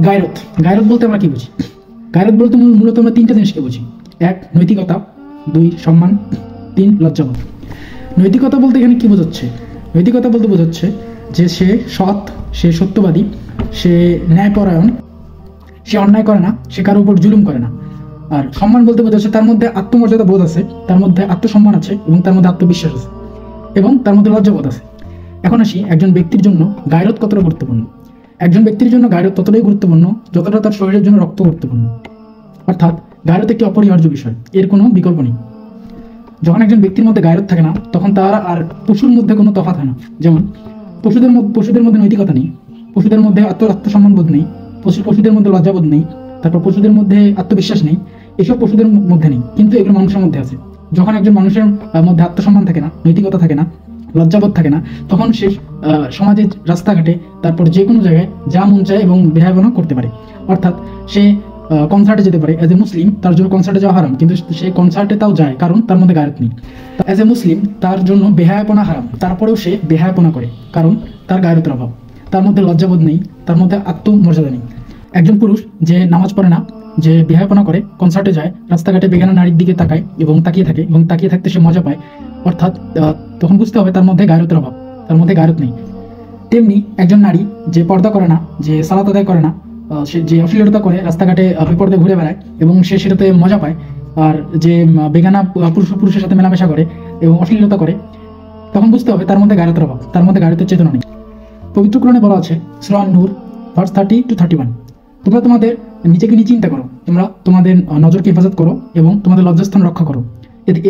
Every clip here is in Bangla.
গায়রত গায়রত বলতে আমরা কি বুঝি? গায়রত বলতে মূলত আমরা তিনটা জিনিসকে বুঝি। এক, নৈতিকতা। দুই, সম্মান। তিন, লজ্জাবোধ। নৈতিকতা বলতে এখানে কি বোঝাচ্ছে? নৈতিকতা বলতে বোঝাচ্ছে যে সে সৎ, সে সত্যবাদী, সে ন্যায়পরায়ণ, সে অন্যায় করে না, সে কারোর উপর জুলুম করে না। আর সম্মান বলতে বোঝাচ্ছে তার মধ্যে আত্মমর্যাদা বোধ আছে, তার মধ্যে আত্মসম্মান আছে এবং তার মধ্যে আত্মবিশ্বাস আছে এবং তার মধ্যে লজ্জাবোধ আছে। এখন আসি একজন ব্যক্তির জন্য গায়রত কতটা গুরুত্বপূর্ণ। একজন ব্যক্তির জন্য গায়রত ততটাই গুরুত্বপূর্ণ যতটা তার শরীরের জন্য রক্ত গুরুত্বপূর্ণ। অর্থাৎ গায়রত একটি অপরিহার্য বিষয়, এর কোনো বিকল্প নেই। যখন একজন ব্যক্তির মধ্যে গায়রত থাকে না, তখন তার আর পশুর মধ্যে কোনো তফাৎ হয় না। যেমন পশুদের মধ্যে নৈতিকতা নেই, পশুদের মধ্যে আত্মসম্মান বোধ নেই, পশুদের মধ্যে লজ্জাবোধ নেই, তারপর পশুদের মধ্যে আত্মবিশ্বাস নেই, এসব পশুদের মধ্যে নেই, কিন্তু এগুলো মানুষের মধ্যে আছে। যখন একজন মানুষের মধ্যে আত্মসম্মান থাকে না, নৈতিকতা থাকে না, লজ্জাবোধ থাকে না, তখন সে সমাজে, রাস্তাঘাটে, তারপর যে কোনো জায়গায় যা মন চায় এবং বেহায়াপনা করতে পারে। অর্থাৎ সে কনসার্টে যেতে পারে। অ্যাজ এ মুসলিম তার জন্য কনসার্টে যাওয়া হারাম, কিন্তু সে কনসার্টে তাও যায় কারণ তার মধ্যে গায়রত নেই। অ্যাজ এ মুসলিম তার জন্য বেহায়াপনা হারাম, তারপরেও সে বেহায়াপনা করে কারণ তার গায়রতের অভাব, তার মধ্যে লজ্জাবোধ নেই, তার মধ্যে আত্মমর্যাদা নেই। একজন পুরুষ যে নামাজ পড়ে না, যে বেহায়াপনা করে, কনসার্টে যায়, রাস্তাঘাটে বেগানা নারীর দিকে তাকায় এবং তাকিয়ে থাকে এবং তাকিয়ে থাকতে সে মজা পায়, অর্থাৎ তখন বুঝতে হবে তার মধ্যে গায়রতের অভাব, তার মধ্যে গায়রত নেই। তেমনি একজন নারী যে পর্দা করে না, যে সালাত আদায় করে না, সে যে অশ্লীলতা করে, রাস্তাঘাটে বিপর্দে ঘুরে বেড়ায় এবং সে সেটাতে মজা পায়, আর যে বেগানা পুরুষের সাথে মেলামেশা করে এবং অশ্লীলতা করে, তখন বুঝতে হবে তার মধ্যে গায়রতের অভাব, তার মধ্যে গায়রতের চেতনা নেই। পবিত্র কোরআনে বলা আছে, সূরা নূর ভার্স 30-31, তোমরা তোমাদের নিজেকে নিয়ে চিন্তা করো, তোমরা তোমাদের নজরকে হেফাজত করো এবং তোমাদের লজ্জাস্থান রক্ষা করো,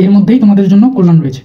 এর মধ্যেই তোমাদের জন্য কল্যাণ রয়েছে।